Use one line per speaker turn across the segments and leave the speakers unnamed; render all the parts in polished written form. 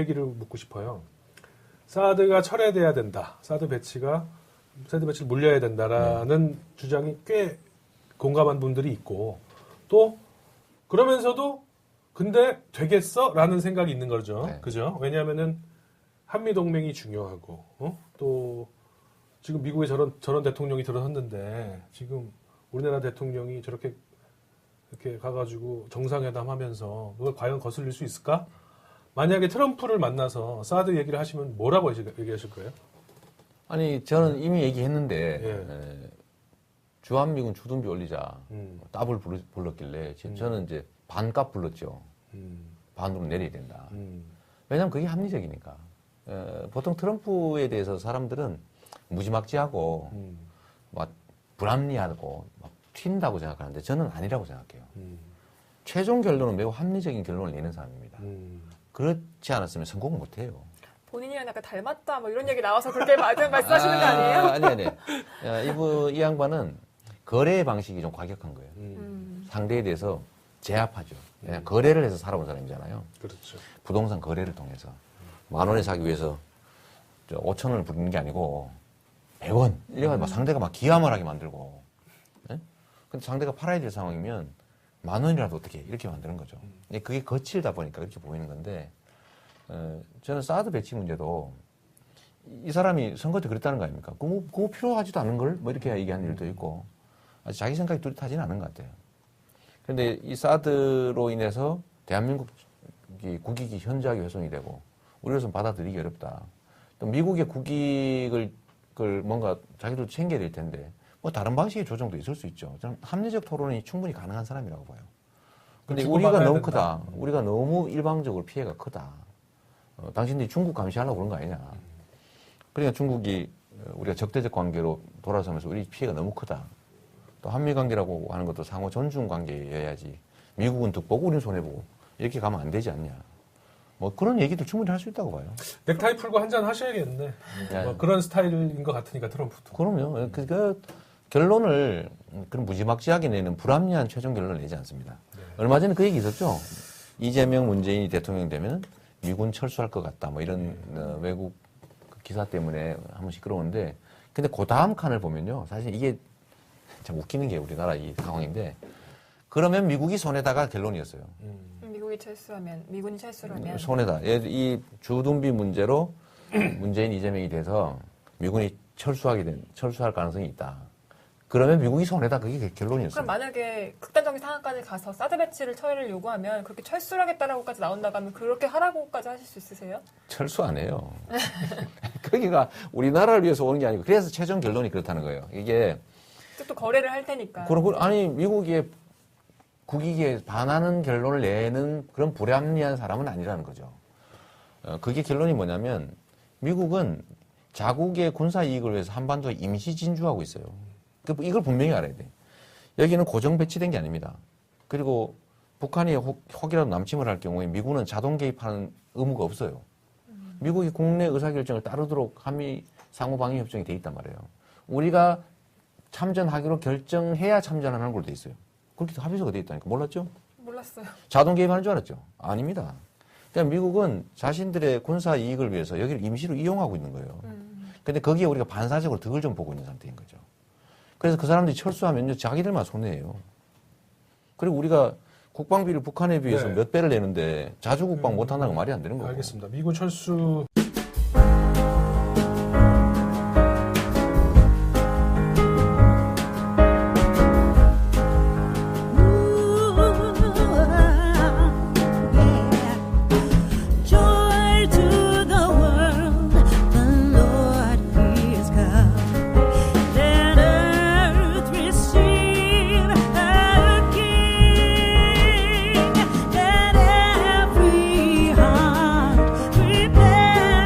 얘기를 묻고 싶어요. 사드가 철회돼야 된다. 사드 배치를 물려야 된다라는 주장이 꽤 공감한 분들이 있고 또 그러면서도 근데 되겠어? 라는 생각이 있는 거죠.
네.
그죠? 왜냐하면은 한미동맹이 중요하고 또 지금 미국에 저런 대통령이 들어섰는데 지금 우리나라 대통령이 저렇게 이렇게 가가지고 정상회담 하면서 그걸 과연 거슬릴 수 있을까? 만약에 트럼프를 만나서 사드 얘기를 하시면 뭐라고 얘기하실 거예요?
아니 저는 이미 얘기했는데
예.
주한미군 주둔비 올리자 답을 불렀길래 저는 이제 반값 불렀죠. 반으로 내려야 된다. 왜냐하면 그게 합리적이니까. 보통 트럼프에 대해서 사람들은 무지막지하고 막 불합리하고 막 튄다고 생각하는데 저는 아니라고 생각해요. 최종 결론은 매우 합리적인 결론을 내는 사람입니다. 그렇지 않았으면 성공 못해요.
본인이랑 약간 닮았다 뭐 이런 얘기 나와서 그렇게 말씀하시는 거 아니에요?
아니. 이 양반은 거래의 방식이 좀 과격한 거예요. 상대에 대해서 제압하죠. 그냥 거래를 해서 살아온 사람이잖아요.
그렇죠.
부동산 거래를 통해서. 10,000원에 사기 위해서 5,000원을 부리는 게 아니고 100원. 이래가지고 막 상대가 막 기함을 하게 만들고. 예? 근데 상대가 팔아야 될 상황이면 10,000원이라도 어떻게 이렇게 만드는 거죠. 그게 거칠다 보니까 그렇게 보이는 건데 저는 사드 배치 문제도 이 사람이 선거 때 그랬다는 거 아닙니까? 그거 필요하지도 않은 걸? 뭐 이렇게 얘기하는 일도 있고 아직 자기 생각이 뚜렷하지는 않은 것 같아요. 그런데 이 사드로 인해서 대한민국 국익이 현저하게 훼손이 되고 우리로서는 받아들이기 어렵다. 또 미국의 국익을 뭔가 자기도 챙겨야 될 텐데 뭐 다른 방식의 조정도 있을 수 있죠. 저는 합리적 토론이 충분히 가능한 사람이라고 봐요. 근데 우리가 너무 크다. 우리가 너무 일방적으로 피해가 크다. 당신들이 중국 감시하려고 그런 거 아니냐. 그러니까 중국이 우리가 적대적 관계로 돌아서면서 우리 피해가 너무 크다. 또 한미 관계라고 하는 것도 상호 존중 관계여야지. 미국은 득보고 우리는 손해보고 이렇게 가면 안 되지 않냐. 뭐 그런 얘기도 충분히 할 수 있다고 봐요.
넥타이 풀고 한잔 하셔야겠네. 뭐 그런 스타일인 것 같으니까 트럼프도.
그럼요. 그 결론을 그런 무지막지하게 내는 불합리한 최종 결론을 내지 않습니다. 네. 얼마 전에 그 얘기 있었죠. 이재명 문재인이 대통령 되면 미군 철수할 것 같다. 뭐 이런 외국 기사 때문에 한번 시끄러운데 근데 그 다음 칸을 보면요. 사실 이게 참 웃기는 게 우리나라 이 상황인데 그러면 미국이 손해다가 결론이었어요.
미군이 철수를 하면
손해다. 이 주둔비 문제로 문재인 이재명이 돼서 미군이 철수할 가능성이 있다. 그러면 미국이 손해다. 그게 결론이었어요.
그럼 만약에 극단적인 상황까지 가서 사드 배치를 처리를 요구하면 그렇게 철수를 하겠다라고까지 나온다고 하면 그렇게 하라고까지 하실 수 있으세요?
철수 안 해요. 거기가 우리나라를 위해서 오는 게 아니고 그래서 최종 결론이 그렇다는 거예요. 이게
또 거래를 할 테니까.
아니 미국의 국익에 반하는 결론을 내는 그런 불합리한 사람은 아니라는 거죠. 그게 결론이 뭐냐면 미국은 자국의 군사 이익을 위해서 한반도에 임시 진주하고 있어요. 이걸 분명히 알아야 돼. 여기는 고정 배치된 게 아닙니다. 그리고 북한이 혹이라도 남침을 할 경우에 미군은 자동 개입하는 의무가 없어요. 미국이 국내 의사결정을 따르도록 한미 상호방위협정이 돼 있단 말이에요. 우리가 참전하기로 결정해야 참전하는 걸로 돼 있어요. 그렇게 합의서가 돼 있다니까. 몰랐죠?
몰랐어요.
자동 개입하는 줄 알았죠? 아닙니다. 그냥 미국은 자신들의 군사 이익을 위해서 여기를 임시로 이용하고 있는 거예요. 근데 거기에 우리가 반사적으로 득을 좀 보고 있는 상태인 거죠. 그래서 그 사람들이 철수하면요, 자기들만 손해예요. 그리고 우리가 국방비를 북한에 비해서 몇 배를 내는데 자주 국방 못 한다는 건 말이 안 되는 거고.
알겠습니다. 미군 철수.
Prepare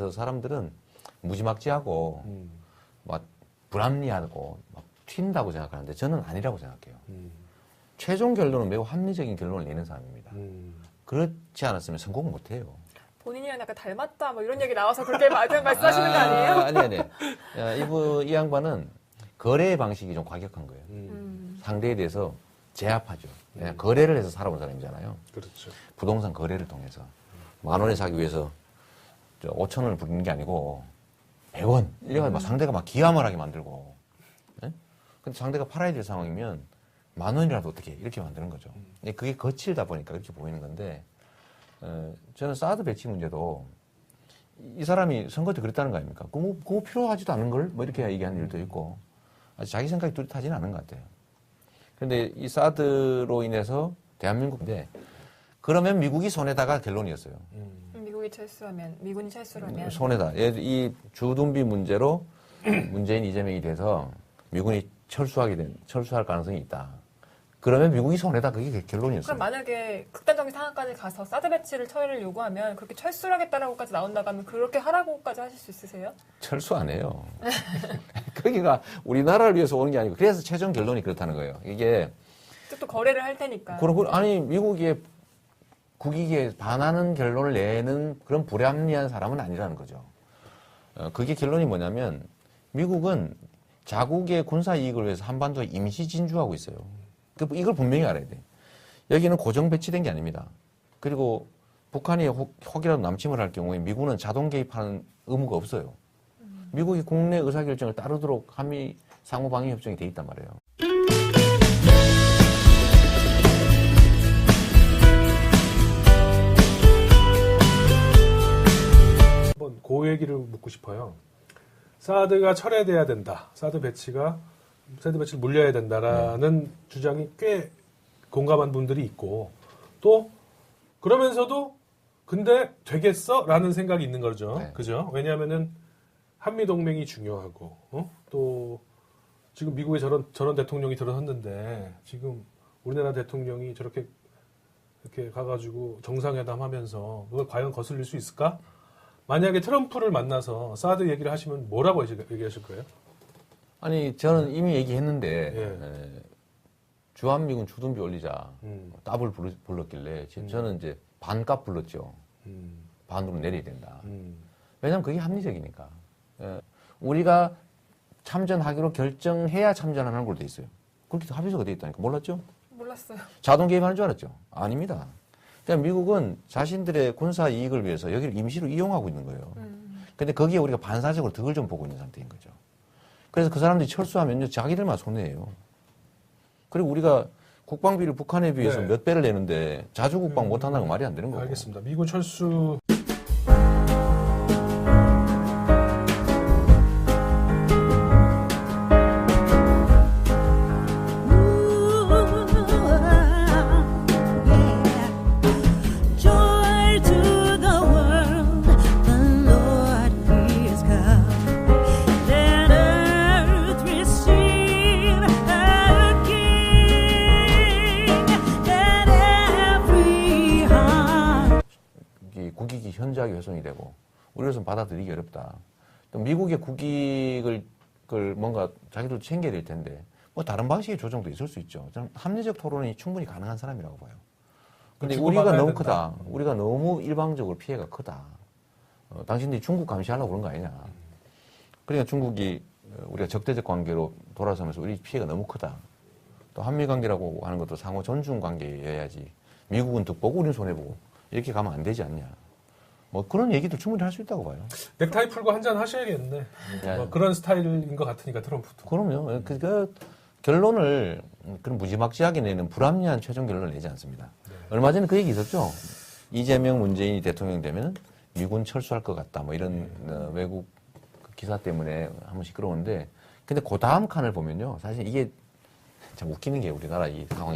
대해서 사람들은 무지막지하고 막 불합리하고 막 튄다고 생각하는데 저는 아니라고 생각해요. 최종 결론은 매우 합리적인 결론을 내는 사람입니다. 그렇지 않았으면 성공 못해요.
본인이랑 약간 닮았다 뭐 이런 얘기 나와서 그렇게 말씀하시는 거 아니에요?
아니. 이 양반은 거래의 방식이 좀 과격한 거예요. 상대에 대해서 제압하죠. 거래를 해서 살아온 사람이잖아요.
그렇죠.
부동산 거래를 통해서 10,000원에 사기 위해서 5,000원을 부리는 게 아니고 100원 이래가지고 막 상대가 막 기함을 하게 만들고. 예? 근데 상대가 팔아야 될 상황이면 10,000원이라도 어떻게 이렇게 만드는 거죠. 근데 그게 거칠다 보니까 그렇게 보이는 건데 저는 사드 배치 문제도 이 사람이 선거 때 그랬다는 거 아닙니까? 그거 필요하지도 않은 걸 뭐 이렇게 얘기하는 일도 있고 아주 자기 생각이 뚜렷하지는 않은 것 같아요. 그런데 이 사드로 인해서 대한민국인데 그러면 미국이 손해다가 결론이었어요.
미군이 철수를 하면
손해다. 이 주둔비 문제로 문재인 이재명이 돼서 미군이 철수할 가능성이 있다. 그러면 미국이 손해다. 그게 결론이었어요.
그럼 만약에 극단적인 상황까지 가서 사드 배치를 처리를 요구하면 그렇게 철수를 하겠다라고까지 나온다고 하면 그렇게 하라고까지 하실 수 있으세요?
철수 안 해요. 거기가 우리나라를 위해서 오는 게 아니고 그래서 최종 결론이 그렇다는 거예요. 이게
또 거래를 할 테니까.
아니 미국의 국익에 반하는 결론을 내는 그런 불합리한 사람은 아니라는 거죠. 그게 결론이 뭐냐면 미국은 자국의 군사 이익을 위해서 한반도에 임시 진주하고 있어요. 이걸 분명히 알아야 돼. 여기는 고정 배치된 게 아닙니다. 그리고 북한이 혹이라도 남침을 할 경우에 미국은 자동 개입하는 의무가 없어요. 미국이 국내 의사결정을 따르도록 한미 상호방위협정이 돼 있단 말이에요.
한번 그 얘기를 묻고 싶어요. 사드가 철회돼야 된다. 사드 배치를 물려야 된다라는 주장이 꽤 공감한 분들이 있고 또 그러면서도 근데 되겠어? 라는 생각이 있는 거죠.
네.
그죠? 왜냐하면은 한미 동맹이 중요하고 또 지금 미국에 저런 대통령이 들어섰는데 지금 우리나라 대통령이 저렇게 이렇게 가가지고 정상회담 하면서 그걸 과연 거슬릴 수 있을까? 만약에 트럼프를 만나서 사드 얘기를 하시면 뭐라고 얘기하실 거예요?
아니 저는 이미 얘기했는데 주한미군 주둔비 올리자 더블 불렀길래 저는 이제 반값 불렀죠. 반으로 내려야 된다. 왜냐하면 그게 합리적이니까. 우리가 참전하기로 결정해야 참전하는 걸로 돼 있어요. 그렇게 합의서가 돼 있다니까. 몰랐죠?
몰랐어요.
자동 개입하는 줄 알았죠? 아닙니다. 그냥 미국은 자신들의 군사 이익을 위해서 여기를 임시로 이용하고 있는 거예요. 근데 거기에 우리가 반사적으로 득을 좀 보고 있는 상태인 거죠. 그래서 그 사람들이 철수하면요, 자기들만 손해예요. 그리고 우리가 국방비를 북한에 비해서 몇 배를 내는데 자주 국방 못 한다는 건 말이 안 되는 거고.
알겠습니다. 미군 철수.
국익이 현저하게 훼손이 되고 우리로서는 받아들이기 어렵다. 또 미국의 국익을 뭔가 자기도 챙겨야 될 텐데 뭐 다른 방식의 조정도 있을 수 있죠. 저는 합리적 토론이 충분히 가능한 사람이라고 봐요. 근데 우리가 너무 크다. 우리가 너무 일방적으로 피해가 크다. 당신들이 중국 감시하려고 그런 거 아니냐. 그러니까 중국이 우리가 적대적 관계로 돌아서면서 우리 피해가 너무 크다. 또 한미 관계라고 하는 것도 상호 존중 관계여야지. 미국은 득보고 우리는 손해보고 이렇게 가면 안 되지 않냐. 뭐 그런 얘기도 충분히 할 수 있다고 봐요.
넥타이 풀고 한잔 하셔야겠네. 뭐 그런 스타일인 것 같으니까 트럼프도.
그럼요. 그 결론을 그런 무지막지하게 내는 불합리한 최종 결론을 내지 않습니다.
네.
얼마 전에 그 얘기 있었죠. 이재명 문재인이 대통령 되면 미군 철수할 것 같다. 뭐 이런 외국 기사 때문에 한번 시끄러운데 근데 그 다음 칸을 보면요. 사실 이게 참 웃기는 게 우리나라 이 상황이